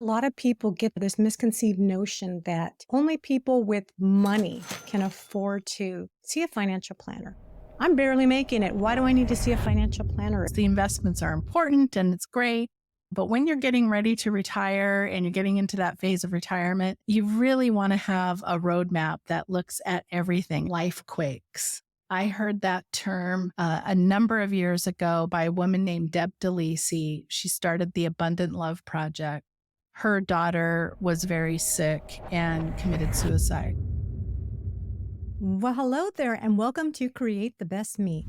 A lot of people get this misconceived notion that only people with money can afford to see a financial planner. I'm barely making it. Why do I need to see a financial planner? The investments are important and it's great. But when you're getting ready to retire and you're getting into that phase of retirement, you really want to have a roadmap that looks at everything. Life quakes. I heard that term a number of years ago by a woman named Deb DeLisi. She started the Abundant Love Project. Her daughter was very sick and committed suicide. Well, hello there, and welcome to Create the Best Me.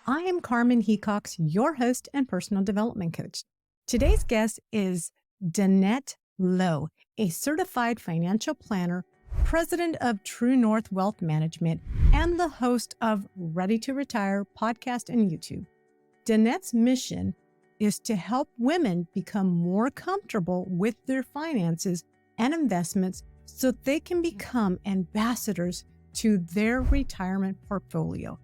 I am Carmen Hecox, your host and personal development coach. Today's guest is Danette Lowe, a certified financial planner, president of True North Wealth Management, and the host of Ready to Retire podcast and YouTube. Danette's mission is to help women become more comfortable with their finances and investments so they can become ambassadors to their retirement portfolio.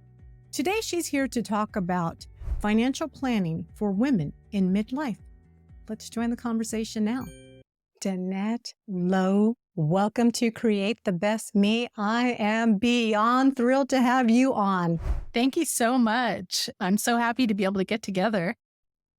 Today, she's here to talk about financial planning for women in midlife. Let's join the conversation now. Danette Lowe, welcome to Create the Best Me. I am beyond thrilled to have you on. Thank you so much. I'm so happy to be able to get together.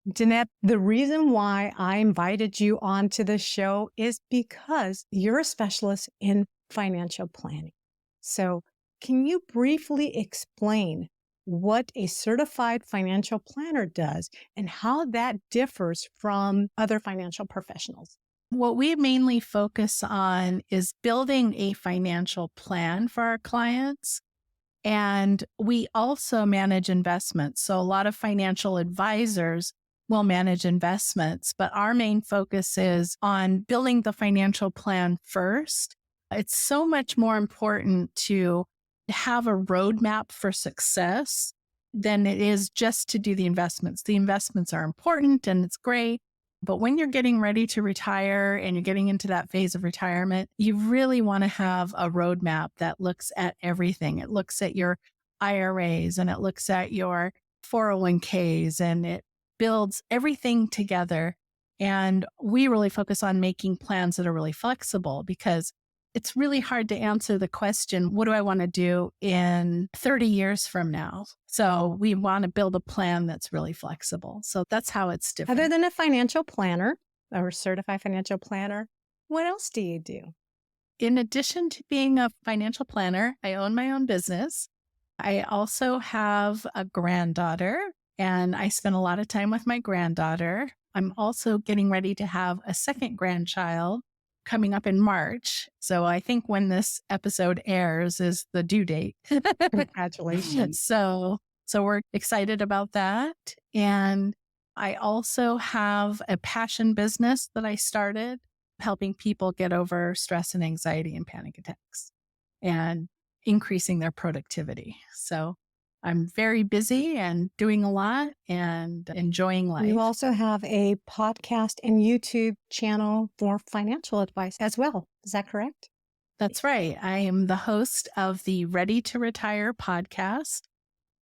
Danette, the reason why I invited you onto the show is because you're a specialist in financial planning. So can you briefly explain what a certified financial planner does and how that differs from other financial professionals? What we mainly focus on is building a financial plan for our clients. And we also manage investments. So a lot of financial advisors will manage investments, but our main focus is on building the financial plan first. It's so much more important to have a roadmap for success than it is just to do the investments. The investments are important and it's great. But when you're getting ready to retire and you're getting into that phase of retirement, you really want to have a roadmap that looks at everything. It looks at your IRAs and it looks at your 401ks and it builds everything together. And we really focus on making plans that are really flexible because it's really hard to answer the question, what do I want to do in 30 years from now? So we want to build a plan that's really flexible. So that's how it's different. Other than a financial planner or certified financial planner, what else do you do? In addition to being a financial planner, I own my own business. I also have a granddaughter and I spend a lot of time with my granddaughter. I'm also getting ready to have a second grandchild coming up in March. So I think when this episode airs is the due date. Congratulations. So we're excited about that. And I also have a passion business that I started helping people get over stress and anxiety and panic attacks and increasing their productivity. So I'm very busy and doing a lot and enjoying life. You also have a podcast and YouTube channel for financial advice as well. Is that correct? That's right. I am the host of the Ready to Retire podcast.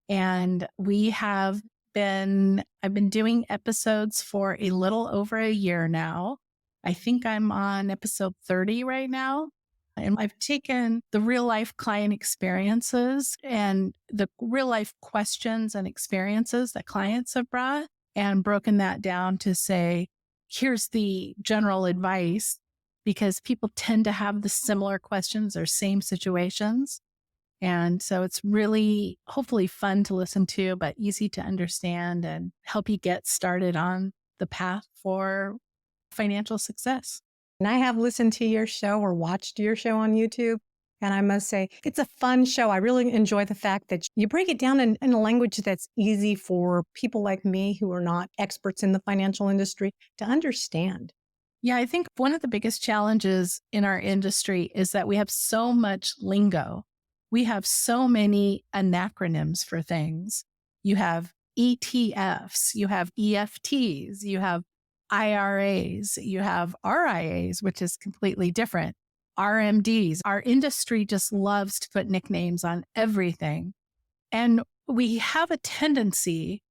And I've been doing episodes for a little over a year now. I think I'm on episode 30 right now. And I've taken the real life client experiences and the real life questions and experiences that clients have brought and broken that down to say, here's the general advice, because people tend to have the similar questions or same situations. And so it's really hopefully fun to listen to, but easy to understand and help you get started on the path for financial success. And I have listened to your show or watched your show on YouTube. And I must say, it's a fun show. I really enjoy the fact that you break it down in a language that's easy for people like me who are not experts in the financial industry to understand. Yeah, I think one of the biggest challenges in our industry is that we have so much lingo. We have so many acronyms for things. You have ETFs, you have EFTs, you have IRAs, you have RIAs, which is completely different. RMDs. Our industry just loves to put nicknames on everything. And we have a tendency,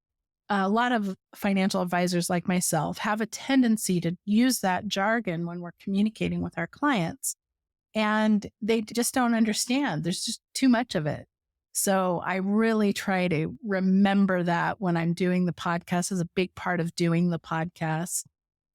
a lot of financial advisors like myself have a tendency to use that jargon when we're communicating with our clients. And they just don't understand. There's just too much of it. So I really try to remember that when I'm doing the podcast. Is a big part of doing the podcast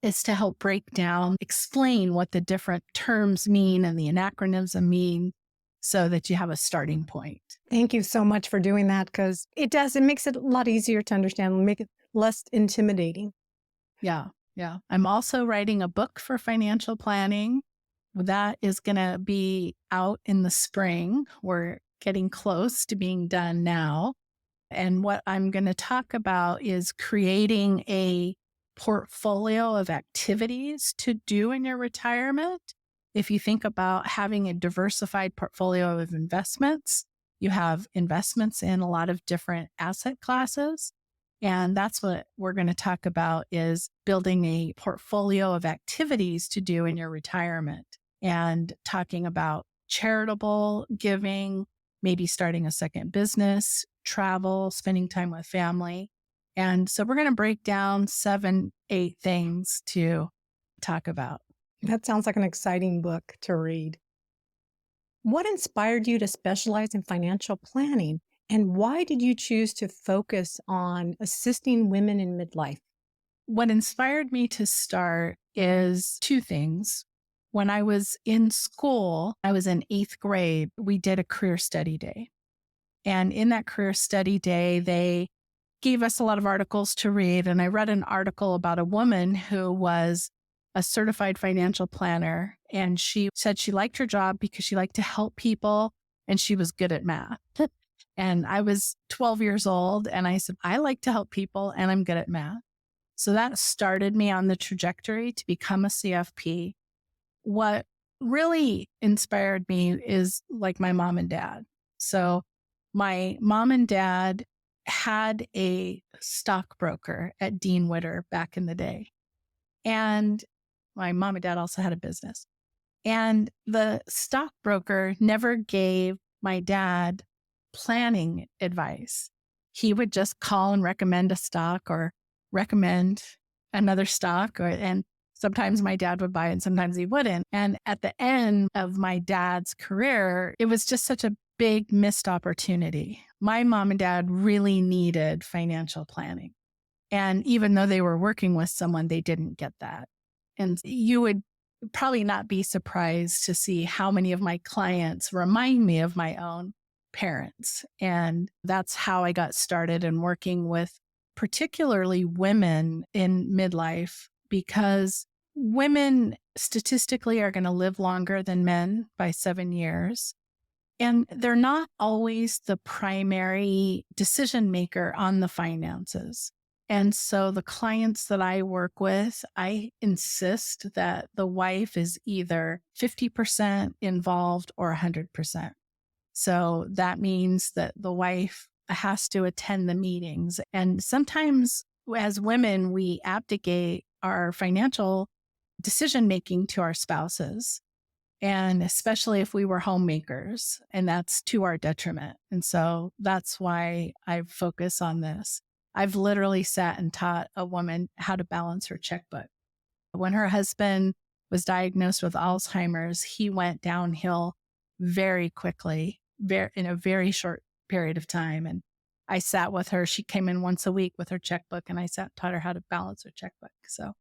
is to help break down, explain what the different terms mean and the acronyms mean so that you have a starting point. Thank you so much for doing that, because it makes it a lot easier to understand, make it less intimidating. Yeah. I'm also writing a book for financial planning. That is going to be out in the spring. We're getting close to being done now. And what I'm going to talk about is creating a portfolio of activities to do in your retirement. If you think about having a diversified portfolio of investments, you have investments in a lot of different asset classes. And that's what we're going to talk about, is building a portfolio of activities to do in your retirement, and talking about charitable giving, maybe starting a second business, travel, spending time with family. And so we're going to break down 7, 8 things to talk about. That sounds like an exciting book to read. What inspired you to specialize in financial planning, and why did you choose to focus on assisting women in midlife? What inspired me to start is 2 things. When I was in school, I was in 8th grade, we did a career study day. And in that career study day, they gave us a lot of articles to read. And I read an article about a woman who was a certified financial planner. And she said she liked her job because she liked to help people and she was good at math. And I was 12 years old and I said, I like to help people and I'm good at math. So that started me on the trajectory to become a CFP. What really inspired me is like my mom and dad. So my mom and dad had a stockbroker at Dean Witter back in the day. And my mom and dad also had a business. And the stockbroker never gave my dad planning advice. He would just call and recommend a stock or recommend another stock, and sometimes my dad would buy it and sometimes he wouldn't. And at the end of my dad's career, it was just such a big missed opportunity. My mom and dad really needed financial planning. And even though they were working with someone, they didn't get that. And you would probably not be surprised to see how many of my clients remind me of my own parents. And that's how I got started in working with particularly women in midlife, because women statistically are going to live longer than men by 7 years. And they're not always the primary decision maker on the finances. And so the clients that I work with, I insist that the wife is either 50% involved or 100%. So that means that the wife has to attend the meetings. And sometimes as women, we abdicate our financial decision making to our spouses. And especially if we were homemakers, and that's to our detriment. And so that's why I focus on this. I've literally sat and taught a woman how to balance her checkbook. When her husband was diagnosed with Alzheimer's, he went downhill very quickly, in a very short period of time. And I sat with her. She came in once a week with her checkbook, and I taught her how to balance her checkbook. So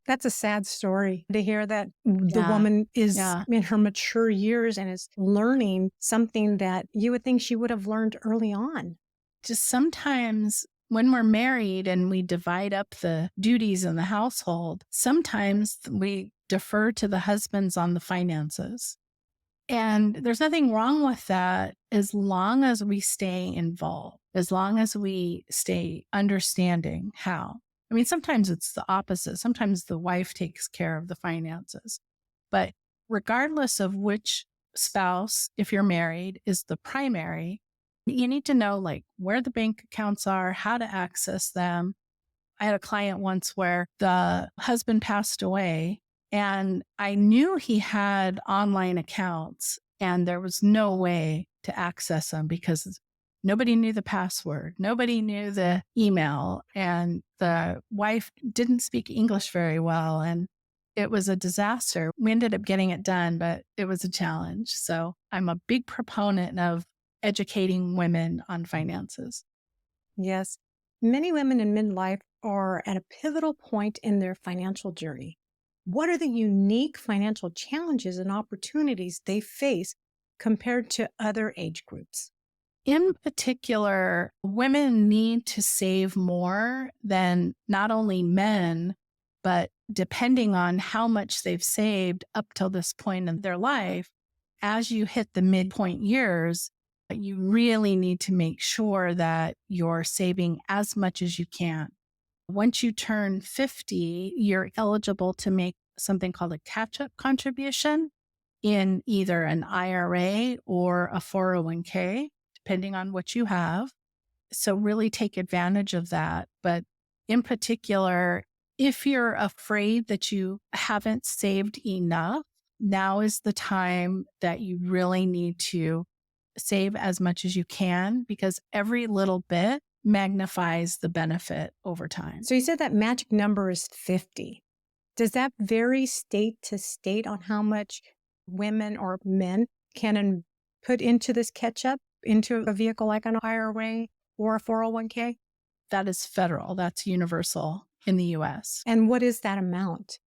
that's a sad story to hear that the woman is in her mature years and is learning something that you would think she would have learned early on. Just sometimes when we're married and we divide up the duties in the household, sometimes we defer to the husbands on the finances. And there's nothing wrong with that as long as we stay involved, as long as we stay understanding how. I mean, sometimes it's the opposite. Sometimes the wife takes care of the finances. But regardless of which spouse, if you're married, is the primary, you need to know like where the bank accounts are, how to access them. I had a client once where the husband passed away And I knew he had online accounts and there was no way to access them because nobody knew the password. Nobody knew the email. And the wife didn't speak English very well. And it was a disaster. We ended up getting it done, but it was a challenge. So I'm a big proponent of educating women on finances. Yes. Many women in midlife are at a pivotal point in their financial journey. What are the unique financial challenges and opportunities they face compared to other age groups? In particular, women need to save more than not only men, but depending on how much they've saved up till this point in their life, as you hit the midpoint years, you really need to make sure that you're saving as much as you can. Once you turn 50, you're eligible to make something called a catch-up contribution in either an IRA or a 401k, depending on what you have. So really take advantage of that. But in particular, if you're afraid that you haven't saved enough, now is the time that you really need to save as much as you can, because every little bit magnifies the benefit over time. So you said that magic number is 50. Does that vary state to state on how much women or men can put into this catch-up, into a vehicle like an IRA or a 401k? That is federal. That's universal in the US. And what is that amount?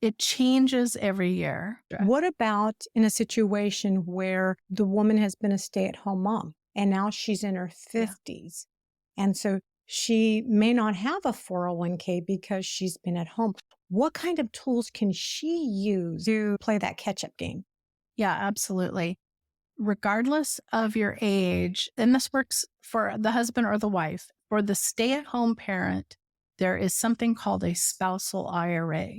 It changes every year. What about in a situation where the woman has been a stay-at-home mom and now she's in her 50s? And so she may not have a 401k because she's been at home. What kind of tools can she use to play that catch-up game? Yeah, absolutely. Regardless of your age, and this works for the husband or the wife, for the stay-at-home parent, there is something called a spousal IRA.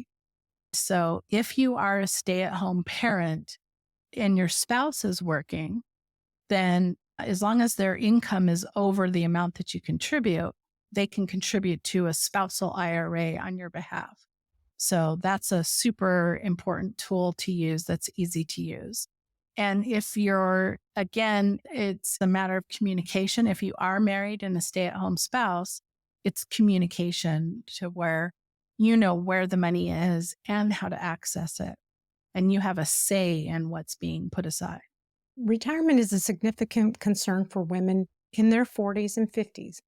So if you are a stay-at-home parent and your spouse is working, then as long as their income is over the amount that you contribute, they can contribute to a spousal IRA on your behalf. So that's a super important tool to use that's easy to use. And if you're, again, it's a matter of communication. If you are married and a stay-at-home spouse, it's communication to where you know where the money is and how to access it. And you have a say in what's being put aside. Retirement is a significant concern for women in their 40s and 50s.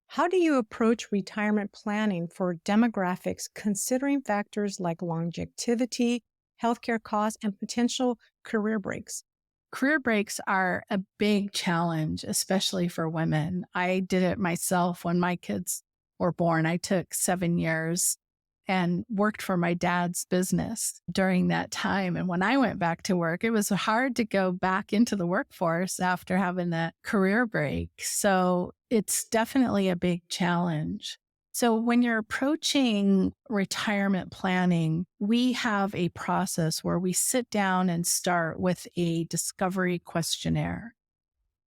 How do you approach retirement planning for demographics, considering factors like longevity, healthcare costs, and potential career breaks? Career breaks are a big challenge, especially for women. I did it myself when my kids were born. I took 7 years and worked for my dad's business during that time. And when I went back to work, it was hard to go back into the workforce after having that career break. So it's definitely a big challenge. So when you're approaching retirement planning, we have a process where we sit down and start with a discovery questionnaire.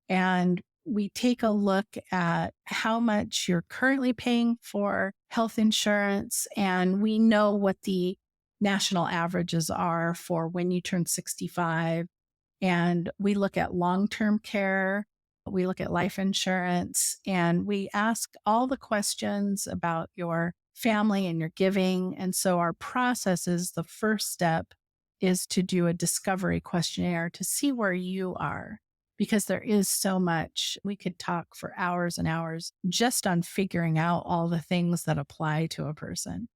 And we take a look at how much you're currently paying for health insurance, and we know what the national averages are for when you turn 65. And we look at long-term care, we look at life insurance, and we ask all the questions about your family and your giving. And so our process is, the first step is to do a discovery questionnaire to see where you are. Because there is so much. We could talk for hours and hours just on figuring out all the things that apply to a person.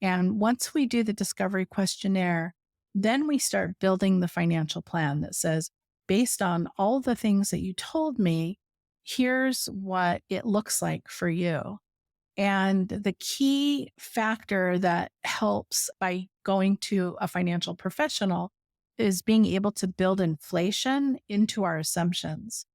And once we do the discovery questionnaire, then we start building the financial plan that says, based on all the things that you told me, here's what it looks like for you. And the key factor that helps by going to a financial professional is being able to build inflation into our assumptions.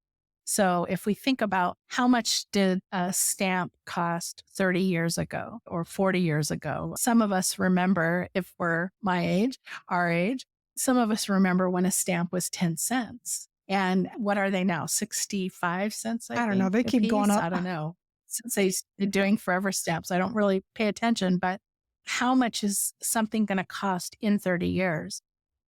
So if we think about how much did a stamp cost 30 years ago or 40 years ago, some of us remember, if we're my age, our age, some of us remember when a stamp was 10 cents. And what are they now? 65 cents? I don't know. They keep going up. I don't know. Since they're doing forever stamps, I don't really pay attention, but how much is something going to cost in 30 years?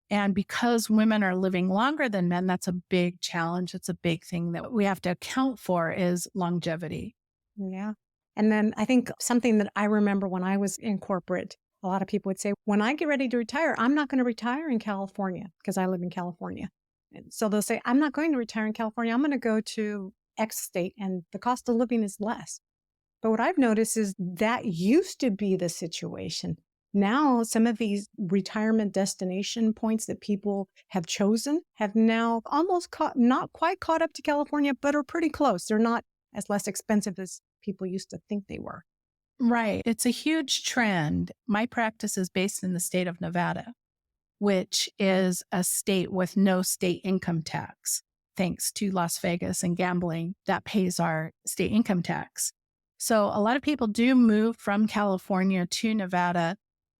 And because women are living longer than men, that's a big challenge. It's a big thing that we have to account for is longevity. Yeah. And then I think something that I remember when I was in corporate, a lot of people would say, when I get ready to retire, I'm not going to retire in California because I live in California. And so they'll say, I'm not going to retire in California. I'm going to go to X state and the cost of living is less. But what I've noticed is that used to be the situation. Now, some of these retirement destination points that people have chosen have now almost not quite caught up to California, but are pretty close. They're not as less expensive as people used to think they were. Right. It's a huge trend. My practice is based in the state of Nevada, which is a state with no state income tax, thanks to Las Vegas and gambling that pays our state income tax. So a lot of people do move from California to Nevada.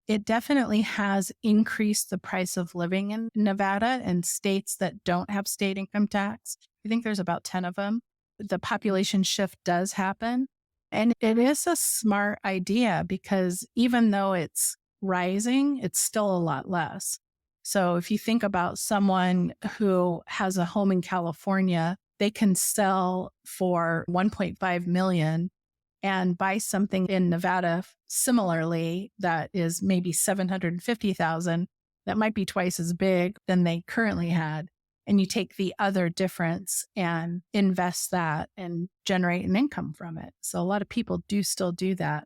It definitely has increased the price of living in Nevada and states that don't have state income tax. I think there's about 10 of them. The population shift does happen. And it is a smart idea because even though it's rising, it's still a lot less. So if you think about someone who has a home in California, they can sell for $1.5 million and buy something in Nevada similarly that is maybe $750,000 that might be twice as big than they currently had. And you take the other difference and invest that and generate an income from it. So a lot of people do still do that.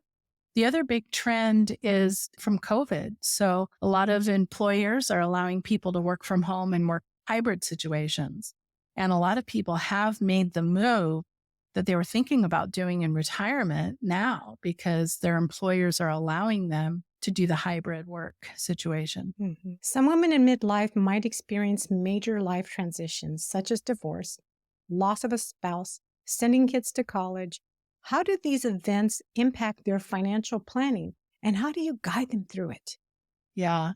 The other big trend is from COVID. So a lot of employers are allowing people to work from home and work hybrid situations. And a lot of people have made the move that they were thinking about doing in retirement now because their employers are allowing them to do the hybrid work situation. Mm-hmm. Some women in midlife might experience major life transitions, such as divorce, loss of a spouse, sending kids to college. How do these events impact their financial planning, and how do you guide them through it? Yeah,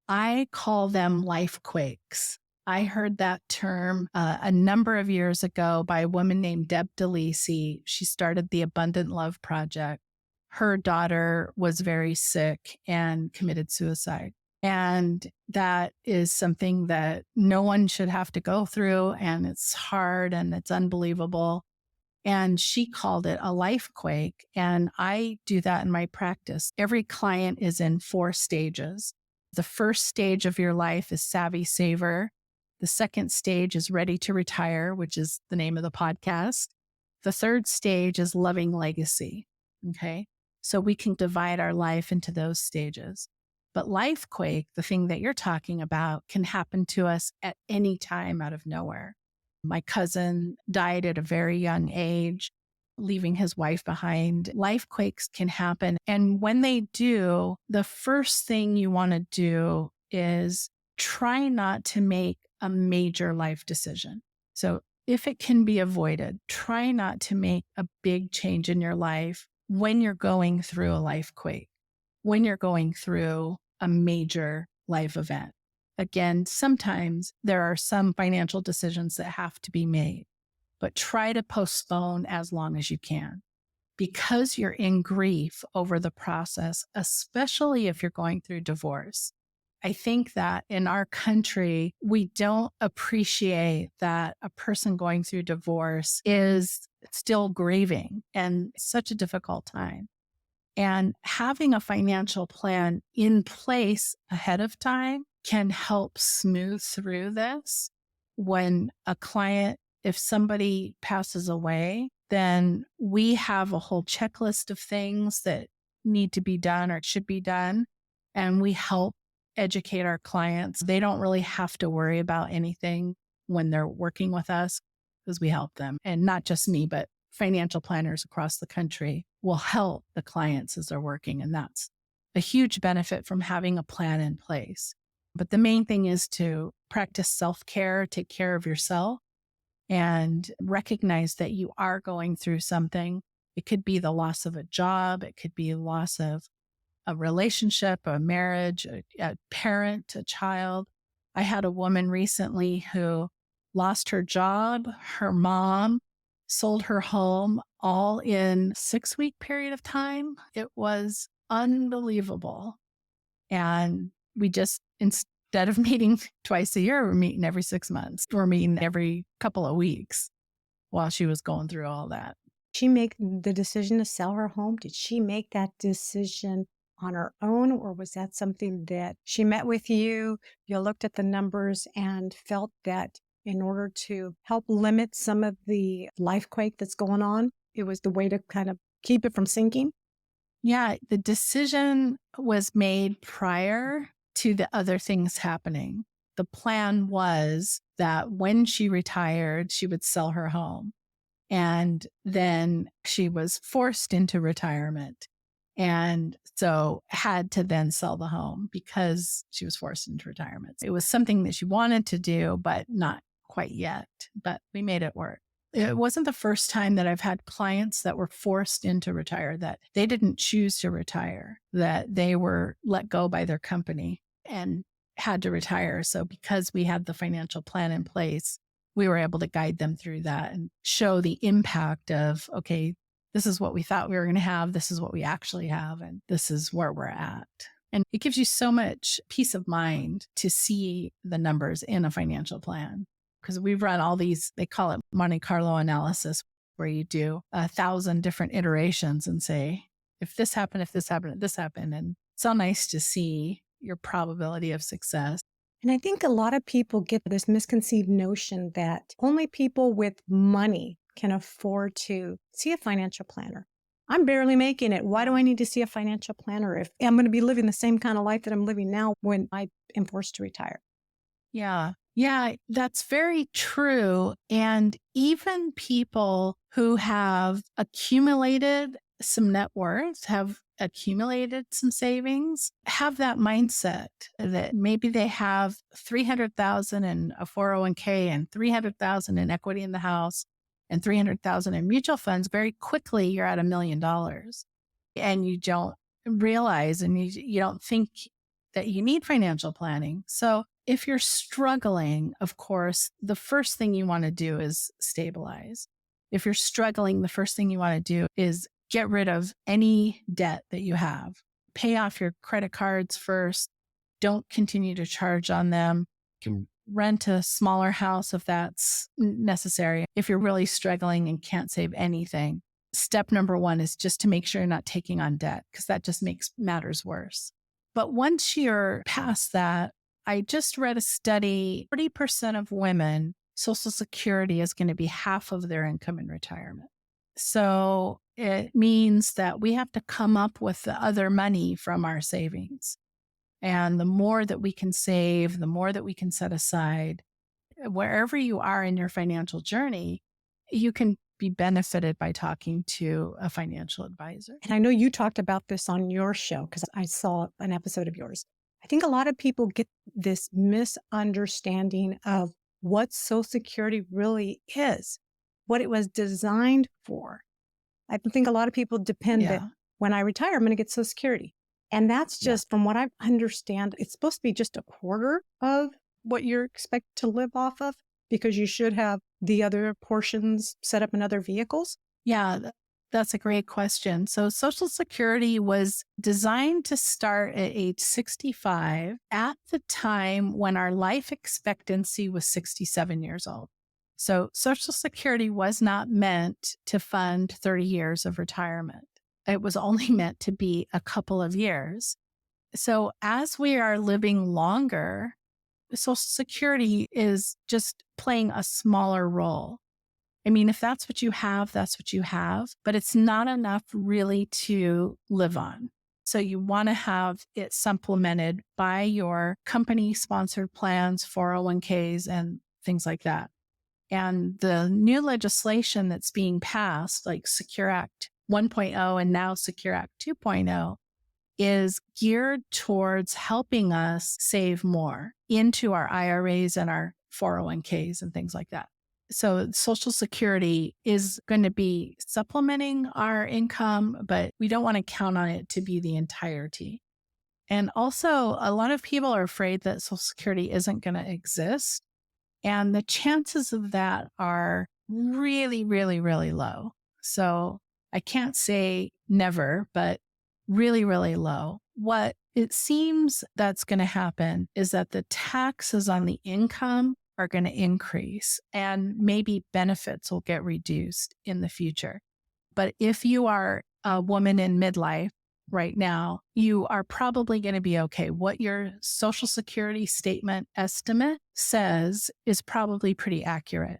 I call them life quakes. I heard that term a number of years ago by a woman named Deb DeLisi. She started the Abundant Love Project. Her daughter was very sick and committed suicide. And that is something that no one should have to go through. And it's hard and it's unbelievable. And she called it a life quake. And I do that in my practice. Every client is in 4 stages. The first stage of your life is savvy saver. The second stage is ready to retire, which is the name of the podcast. The third stage is loving legacy. Okay. So we can divide our life into those stages. But life quake, the thing that you're talking about, can happen to us at any time out of nowhere. My cousin died at a very young age, leaving his wife behind. Life quakes can happen. And when they do, the first thing you want to do is try not to make a major life decision. So if it can be avoided, try not to make a big change in your life when you're going through a life quake, when you're going through a major life event. Again, sometimes there are some financial decisions that have to be made, but try to postpone as long as you can because you're in grief over the process, especially if you're going through divorce. I think that in our country, we don't appreciate that a person going through divorce is still grieving and such a difficult time. And having a financial plan in place ahead of time can help smooth through this. When a client, if somebody passes away, then we have a whole checklist of things that need to be done or should be done. And we help educate our clients. They don't really have to worry about anything when they're working with us because we help them. And not just me, but financial planners across the country will help the clients as they're working. And that's a huge benefit from having a plan in place. But the main thing is to practice self-care, take care of yourself, and recognize that you are going through something. It could be the loss of a job. It could be a loss of a relationship, a marriage, a parent, a child. I had a woman recently who lost her job, her mom, sold her home, all in a 6-week period of time. It was unbelievable. And we just, instead of meeting twice a year, we're meeting every 6 months. We're meeting every couple of weeks while she was going through all that. She make the decision to sell her home? Did she make that decision on her own, or was that something that she met with you, you looked at the numbers and felt that in order to help limit some of the life quake that's going on, it was the way to kind of keep it from sinking? Yeah, the decision was made prior to the other things happening. The plan was that when she retired, she would sell her home. And then she was forced into retirement. And so had to then sell the home because she was forced into retirement. It was something that she wanted to do, but not quite yet. But we made it work. It wasn't the first time that I've had clients that were forced into retire, that they didn't choose to retire, that they were let go by their company and had to retire. So because we had the financial plan in place, we were able to guide them through that and show the impact of, okay, this is what we thought we were going to have. This is what we actually have. And this is where we're at. And it gives you so much peace of mind to see the numbers in a financial plan. Because we've run all these, they call it Monte Carlo analysis, where you do 1,000 different iterations and say, if this happened, if this happened, if this happened. And it's so nice to see your probability of success. And I think a lot of people get this misconceived notion that only people with money can afford to see a financial planner. I'm barely making it. Why do I need to see a financial planner if I'm going to be living the same kind of life that I'm living now when I am forced to retire? Yeah. Yeah, that's very true. And even people who have accumulated some net worth, have accumulated some savings, have that mindset that maybe they have 300,000 in a 401k and 300,000 in equity in the house and 300,000 in mutual funds. Very quickly, you're at $1 million, and you don't realize and you don't think that you need financial planning. So if you're struggling, of course, the first thing you want to do is stabilize. If you're struggling, the first thing you want to do is get rid of any debt that you have. Pay off your credit cards first. Don't continue to charge on them. You can rent a smaller house if that's necessary. If you're really struggling and can't save anything, step number one is just to make sure you're not taking on debt, because that just makes matters worse. But once you're past that, I just read a study, 40% of women, Social Security is going to be half of their income in retirement. So it means that we have to come up with the other money from our savings. And the more that we can save, the more that we can set aside, wherever you are in your financial journey, you can be benefited by talking to a financial advisor. And I know you talked about this on your show because I saw an episode of yours. I think a lot of people get this misunderstanding of what Social Security really is, what it was designed for. I think a lot of people depend that when I retire, I'm going to get Social Security. And that's just, from what I understand, it's supposed to be just a quarter of what you're expected to live off of, because you should have the other portions set up in other vehicles. Yeah, that's a great question. So Social Security was designed to start at age 65 at the time when our life expectancy was 67 years old. So Social Security was not meant to fund 30 years of retirement. It was only meant to be a couple of years. So as we are living longer, Social Security is just playing a smaller role. I mean, if that's what you have, that's what you have, but it's not enough really to live on. So you want to have it supplemented by your company-sponsored plans, 401ks, and things like that. And the new legislation that's being passed, like Secure Act 1.0 and now Secure Act 2.0, is geared towards helping us save more into our IRAs and our 401ks and things like that. So Social Security is going to be supplementing our income, but we don't want to count on it to be the entirety. And also, a lot of people are afraid that Social Security isn't going to exist. And the chances of that are really, really, really low. So I can't say never, but really, really low. What it seems that's going to happen is that the taxes on the income are going to increase and maybe benefits will get reduced in the future. But if you are a woman in midlife right now, you are probably going to be okay. What your Social Security statement estimate says is probably pretty accurate.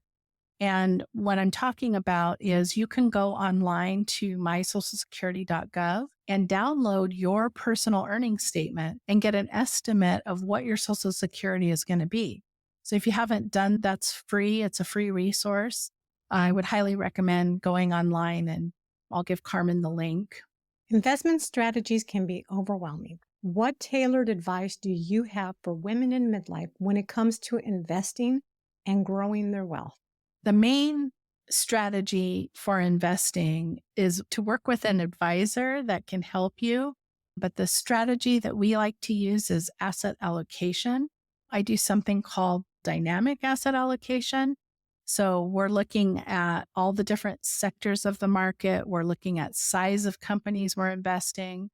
And what I'm talking about is you can go online to mysocialsecurity.gov and download your personal earnings statement and get an estimate of what your Social Security is going to be. So if you haven't done, that's free. It's a free resource. I would highly recommend going online, and I'll give Carmen the link. Investment strategies can be overwhelming. What tailored advice do you have for women in midlife when it comes to investing and growing their wealth? The main strategy for investing is to work with an advisor that can help you. But the strategy that we like to use is asset allocation. I do something called dynamic asset allocation. So we're looking at all the different sectors of the market. We're looking at size of companies we're investing.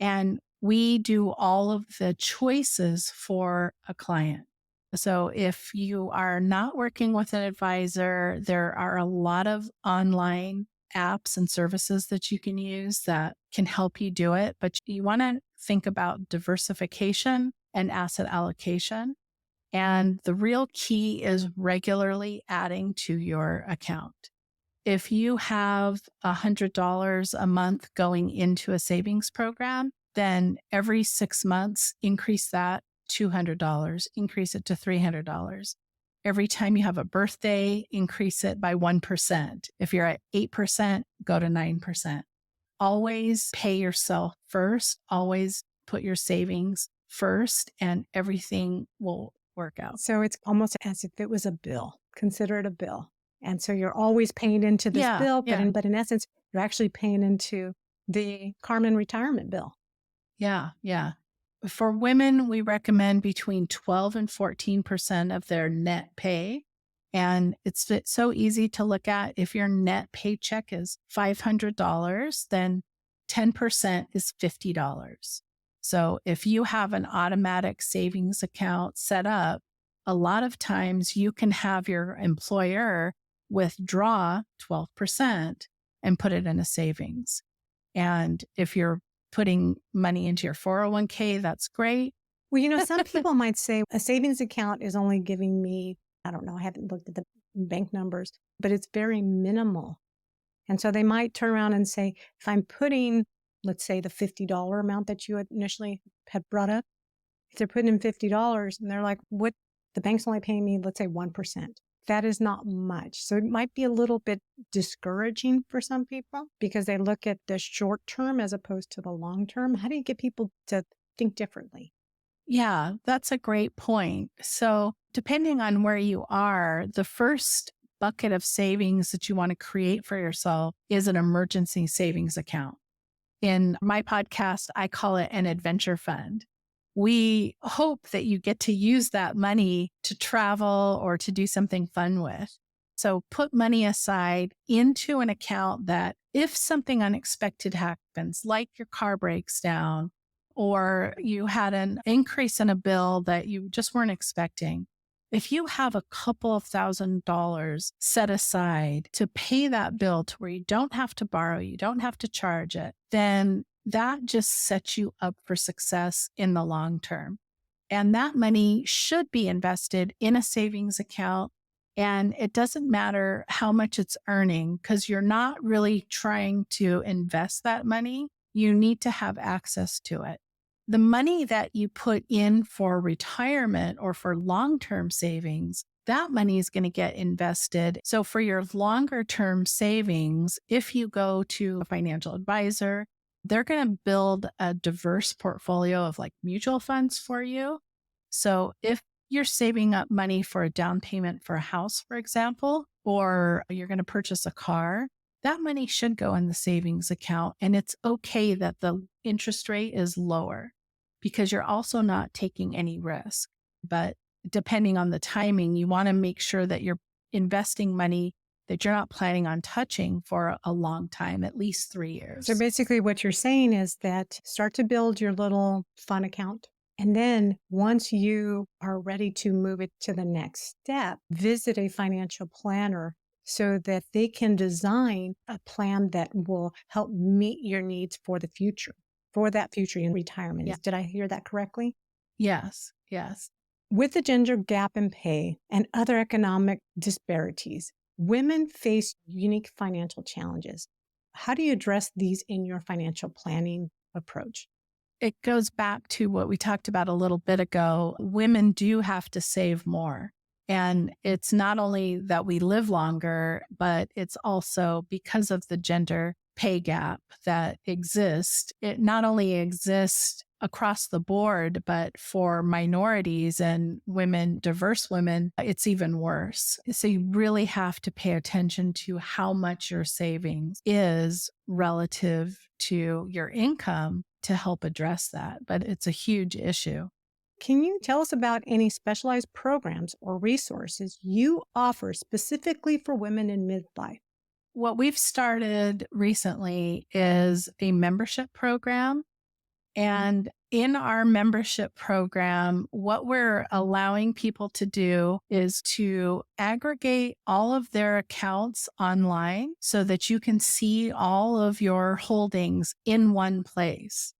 And we do all of the choices for a client. So if you are not working with an advisor, there are a lot of online apps and services that you can use that can help you do it. But you want to think about diversification and asset allocation. And the real key is regularly adding to your account. If you have $100 a month going into a savings program, then every 6 months, increase that $200, increase it to $300. Every time you have a birthday, increase it by 1%. If you're at 8%, go to 9%. Always pay yourself first. Always put your savings first, and everything will work out. So it's almost as if it was a bill. Consider it a bill. And so you're always paying into this bill, but in essence, you're actually paying into the Carmen retirement bill. Yeah. For women, we recommend between 12 and 14% of their net pay. And it's so easy to look at. If your net paycheck is $500, then 10% is $50. So if you have an automatic savings account set up, a lot of times you can have your employer withdraw 12% and put it in a savings. And if you're putting money into your 401k, that's great. Well, some people might say a savings account is only giving me, I don't know, I haven't looked at the bank numbers, but it's very minimal. And so they might turn around and say, if I'm putting, let's say the $50 amount that you initially had brought up, if they're putting in $50 and they're like, what, the bank's only paying me, let's say 1%. That is not much. So it might be a little bit discouraging for some people because they look at the short term as opposed to the long term. How do you get people to think differently? Yeah, that's a great point. So depending on where you are, the first bucket of savings that you want to create for yourself is an emergency savings account. In my podcast, I call it an adventure fund. We hope that you get to use that money to travel or to do something fun with. So put money aside into an account that if something unexpected happens, like your car breaks down, or you had an increase in a bill that you just weren't expecting, if you have a couple of $1,000s set aside to pay that bill to where you don't have to borrow, you don't have to charge it, then that just sets you up for success in the long term. And that money should be invested in a savings account. And it doesn't matter how much it's earning because you're not really trying to invest that money. You need to have access to it. The money that you put in for retirement or for long-term savings, that money is going to get invested. So for your longer term savings, if you go to a financial advisor, they're going to build a diverse portfolio of like mutual funds for you. So if you're saving up money for a down payment for a house, for example, or you're going to purchase a car, that money should go in the savings account. And it's okay that the interest rate is lower because you're also not taking any risk. But depending on the timing, you want to make sure that you're investing money that you're not planning on touching for a long time, at least 3 years. So basically what you're saying is that start to build your little fun account. And then once you are ready to move it to the next step, visit a financial planner so that they can design a plan that will help meet your needs for the future, for that future in retirement. Yeah. Did I hear that correctly? Yes, yes. With the gender gap in pay and other economic disparities, women face unique financial challenges. How do you address these in your financial planning approach? It goes back to what we talked about a little bit ago. Women do have to save more. And it's not only that we live longer, but it's also because of the gender pay gap that exists. It not only exists across the board, but for minorities and women, diverse women, it's even worse. So you really have to pay attention to how much your savings is relative to your income to help address that. But it's a huge issue. Can you tell us about any specialized programs or resources you offer specifically for women in midlife? What we've started recently is a membership program. And in our membership program, what we're allowing people to do is to aggregate all of their accounts online so that you can see all of your holdings in one place.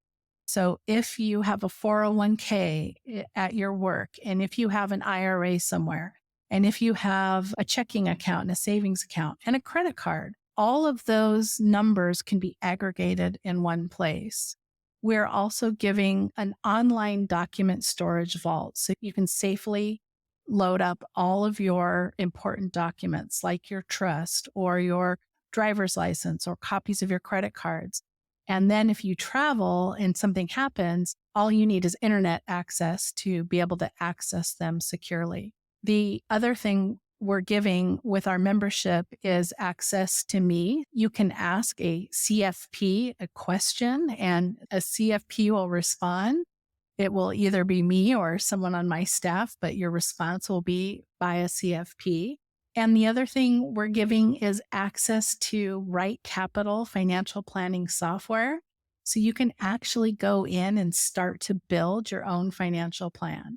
So if you have a 401k at your work, and if you have an IRA somewhere, and if you have a checking account and a savings account and a credit card, all of those numbers can be aggregated in one place. We're also giving an online document storage vault so you can safely load up all of your important documents like your trust or your driver's license or copies of your credit cards. And then if you travel and something happens, all you need is internet access to be able to access them securely. The other thing we're giving with our membership is access to me. You can ask a CFP a question and a CFP will respond. It will either be me or someone on my staff, but your response will be by a CFP. And the other thing we're giving is access to Right Capital financial planning software. So you can actually go in and start to build your own financial plan.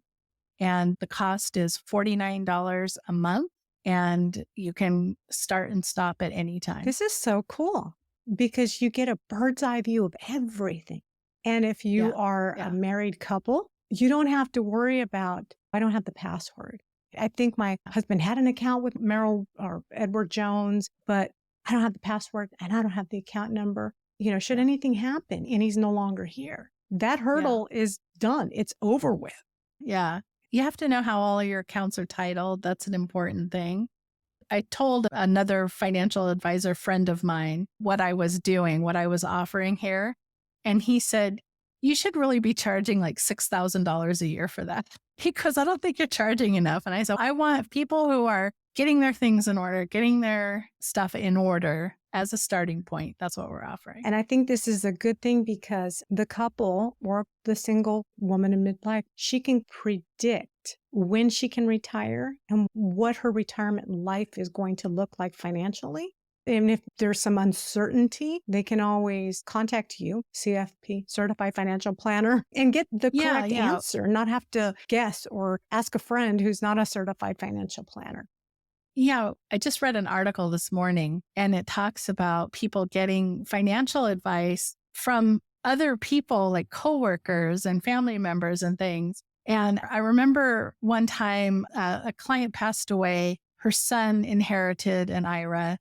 And the cost is $49 a month, and you can start and stop at any time. This is so cool because you get a bird's eye view of everything. And if you are a married couple, you don't have to worry about, I don't have the password. I think my husband had an account with Merrill or Edward Jones, but I don't have the password and I don't have the account number. Should anything happen and he's no longer here, that hurdle is done. It's over with. Yeah. You have to know how all of your accounts are titled. That's an important thing. I told another financial advisor friend of mine what I was doing, what I was offering here. And he said, you should really be charging like $6,000 a year for that. Because I don't think you're charging enough. And I said, I want people who are getting their things in order, getting their stuff in order as a starting point. That's what we're offering. And I think this is a good thing because the couple or the single woman in midlife, she can predict when she can retire and what her retirement life is going to look like financially. And if there's some uncertainty, they can always contact you, CFP, Certified Financial Planner, and get the correct answer, not have to guess or ask a friend who's not a certified financial planner. Yeah, I just read an article this morning and it talks about people getting financial advice from other people like coworkers and family members and things. And I remember one time a client passed away. Her son inherited an IRA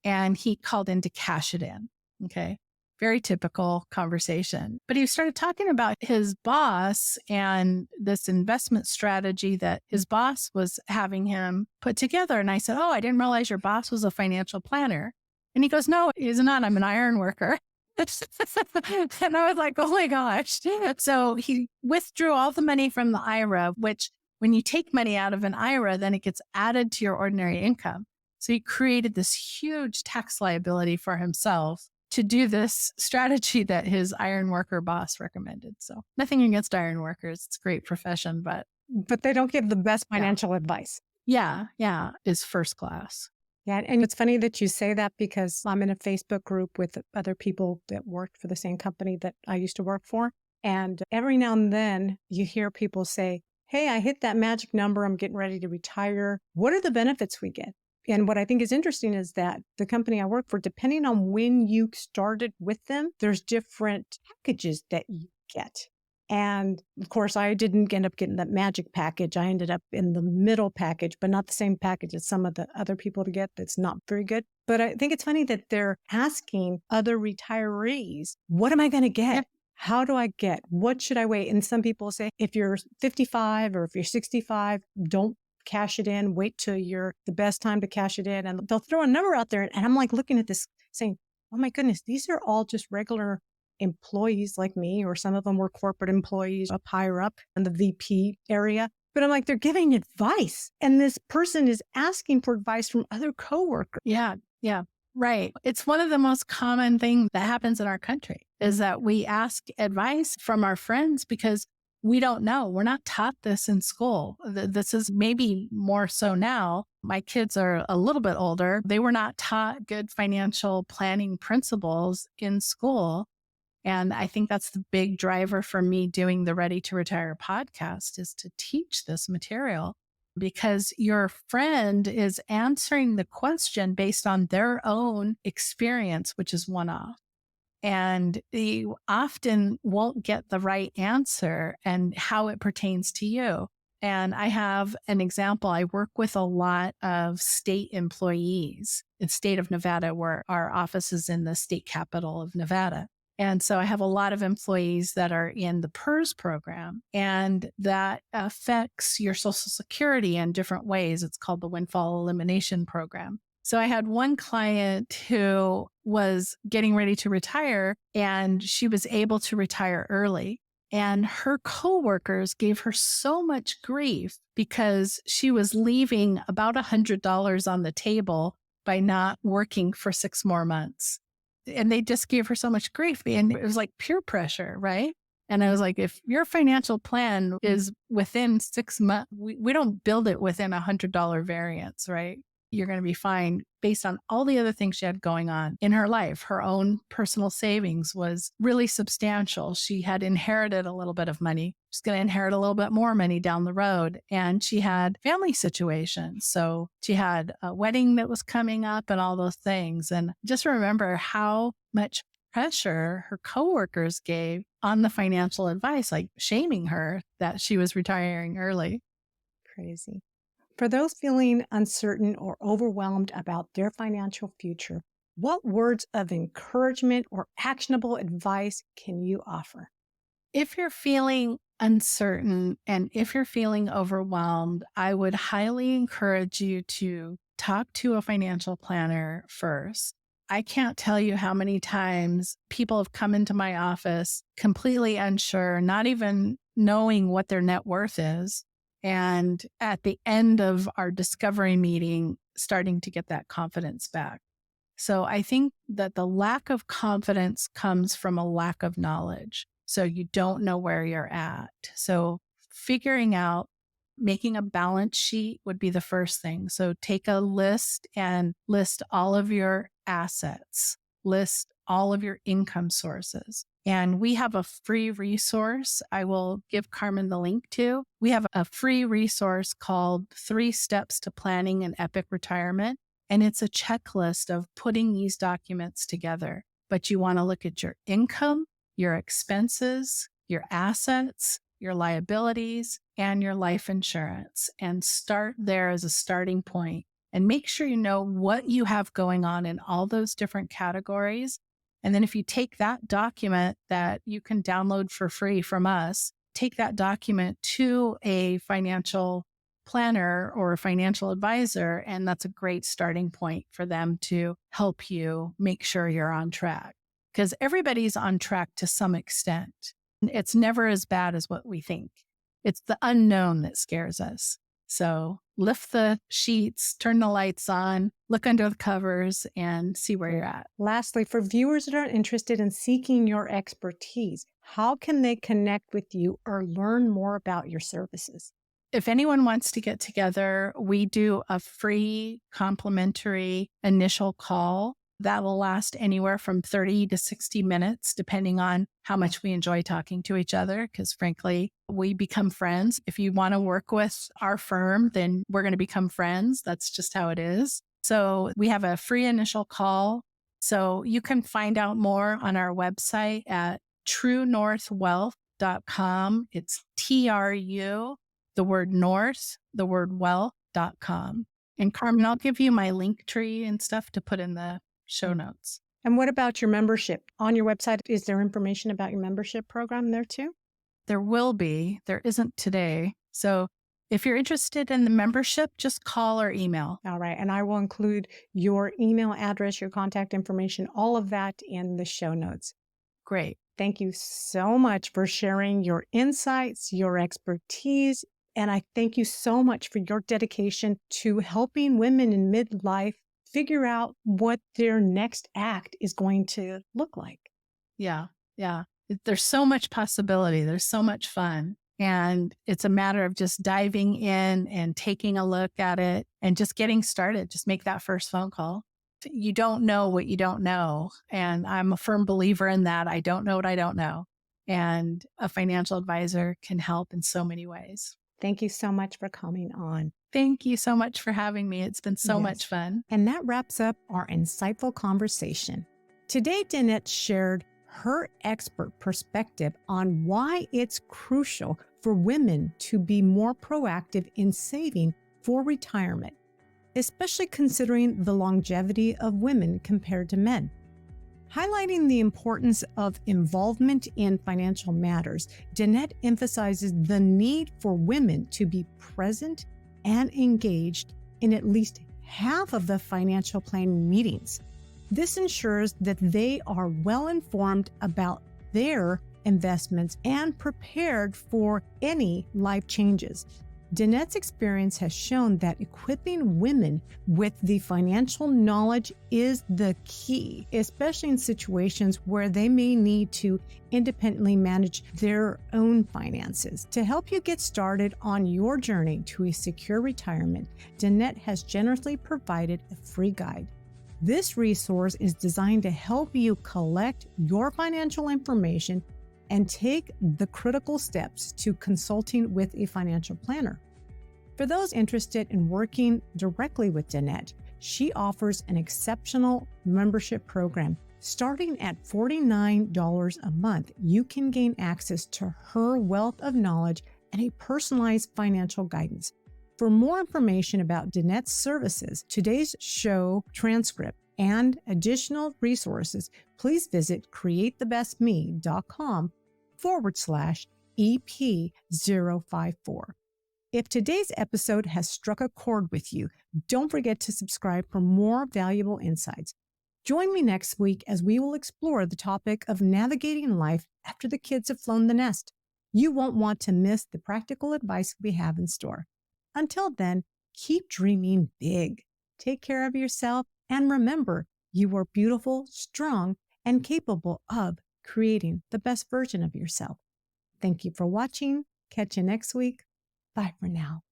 and he called in to cash it in. Okay. Very typical conversation. But he started talking about his boss and this investment strategy that his boss was having him put together. And I said, oh, I didn't realize your boss was a financial planner. And he goes, no, he's not. I'm an iron worker. And I was like, oh my gosh. So he withdrew all the money from the IRA, which when you take money out of an IRA, then it gets added to your ordinary income. So he created this huge tax liability for himself to do this strategy that his iron worker boss recommended. So nothing against iron workers. It's a great profession, but they don't give the best financial advice. Yeah. It's first class. Yeah. And it's funny that you say that because I'm in a Facebook group with other people that worked for the same company that I used to work for. And every now and then you hear people say, hey, I hit that magic number. I'm getting ready to retire. What are the benefits we get? And what I think is interesting is that the company I work for, depending on when you started with them, there's different packages that you get. And of course, I didn't end up getting that magic package. I ended up in the middle package, but not the same package as some of the other people to get. That's not very good. But I think it's funny that they're asking other retirees, what am I going to get? Yep. How do I get? What should I wait? And some people say, if you're 55 or if you're 65, don't cash it in. Wait till you're the best time to cash it in. And they'll throw a number out there. And I'm like looking at this saying, oh my goodness, these are all just regular employees like me, or some of them were corporate employees up higher up in the VP area. But I'm like, they're giving advice. And this person is asking for advice from other coworkers. Yeah. Yeah. Right. It's one of the most common things that happens in our country is that we ask advice from our friends because we don't know. We're not taught this in school. This is maybe more so now. My kids are a little bit older. They were not taught good financial planning principles in school. And I think that's the big driver for me doing the Ready to Retire podcast is to teach this material because your friend is answering the question based on their own experience, which is one-off. And you often won't get the right answer and how it pertains to you. And I have an example. I work with a lot of state employees in the state of Nevada, where our office is in the state capital of Nevada. And so I have a lot of employees that are in the PERS program, and that affects your Social Security in different ways. It's called the Windfall Elimination Program. So I had one client who was getting ready to retire, and she was able to retire early. And her coworkers gave her so much grief because she was leaving about $100 on the table by not working for 6 more months. And they just gave her so much grief. And it was like peer pressure, right? And I was like, if your financial plan is within 6 months, we don't build it within $100 variance, right? You're going to be fine based on all the other things she had going on in her life. Her own personal savings was really substantial. She had inherited a little bit of money. She's going to inherit a little bit more money down the road. And she had family situations. So she had a wedding that was coming up and all those things. And just remember how much pressure her coworkers gave on the financial advice, like shaming her that she was retiring early. Crazy. For those feeling uncertain or overwhelmed about their financial future, what words of encouragement or actionable advice can you offer? If you're feeling uncertain and if you're feeling overwhelmed, I would highly encourage you to talk to a financial planner first. I can't tell you how many times people have come into my office completely unsure, not even knowing what their net worth is. And at the end of our discovery meeting, starting to get that confidence back. So I think that the lack of confidence comes from a lack of knowledge. So you don't know where you're at. So figuring out, making a balance sheet would be the first thing. So take a list and list all of your assets, list all of your income sources. And we have a free resource I will give Carmen the link to. We have a free resource called 3 Steps to Planning an Epic Retirement. And it's a checklist of putting these documents together. But you want to look at your income, your expenses, your assets, your liabilities, and your life insurance. And start there as a starting point. And make sure you know what you have going on in all those different categories. And then if you take that document that you can download for free from us, take that document to a financial planner or a financial advisor, and that's a great starting point for them to help you make sure you're on track. Because everybody's on track to some extent. It's never as bad as what we think. It's the unknown that scares us. So lift the sheets, turn the lights on, look under the covers, and see where you're at. Lastly, for viewers that are interested in seeking your expertise, how can they connect with you or learn more about your services? If anyone wants to get together, we do a free complimentary initial call that will last anywhere from 30 to 60 minutes, depending on how much we enjoy talking to each other. Because frankly, we become friends. If you want to work with our firm, then we're going to become friends. That's just how it is. So we have a free initial call. So you can find out more on our website at truenorthwealth.com. It's TRU, the word north, the word wealth.com. And Carmen, I'll give you my link tree and stuff to put in the show notes. And what about your membership? On your website, is there information about your membership program there too? There will be. There isn't today. So if you're interested in the membership, just call or email. All right. And I will include your email address, your contact information, all of that in the show notes. Great. Thank you so much for sharing your insights, your expertise. And I thank you so much for your dedication to helping women in midlife figure out what their next act is going to look like. Yeah. There's so much possibility. There's so much fun. And it's a matter of just diving in and taking a look at it and just getting started. Just make that first phone call. You don't know what you don't know. And I'm a firm believer in that. I don't know what I don't know. And a financial advisor can help in so many ways. Thank you so much for coming on. Thank you so much for having me. It's been so much fun. And that wraps up our insightful conversation. Today, Danette shared her expert perspective on why it's crucial for women to be more proactive in saving for retirement, especially considering the longevity of women compared to men. Highlighting the importance of involvement in financial matters, Danette emphasizes the need for women to be present and engaged in at least half of the financial planning meetings. This ensures that they are well informed about their investments and prepared for any life changes. Danette's experience has shown that equipping women with the financial knowledge is the key, especially in situations where they may need to independently manage their own finances. To help you get started on your journey to a secure retirement, Danette has generously provided a free guide. This resource is designed to help you collect your financial information and take the critical steps to consulting with a financial planner. For those interested in working directly with Danette, she offers an exceptional membership program. Starting at $49 a month, you can gain access to her wealth of knowledge and a personalized financial guidance. For more information about Danette's services, today's show transcript, and additional resources, please visit createthebestme.com/EP054. If today's episode has struck a chord with you, don't forget to subscribe for more valuable insights. Join me next week as we will explore the topic of navigating life after the kids have flown the nest. You won't want to miss the practical advice we have in store. Until then, keep dreaming big. Take care of yourself, and remember, you are beautiful, strong, and capable of creating the best version of yourself. Thank you for watching. Catch you next week. Bye for now.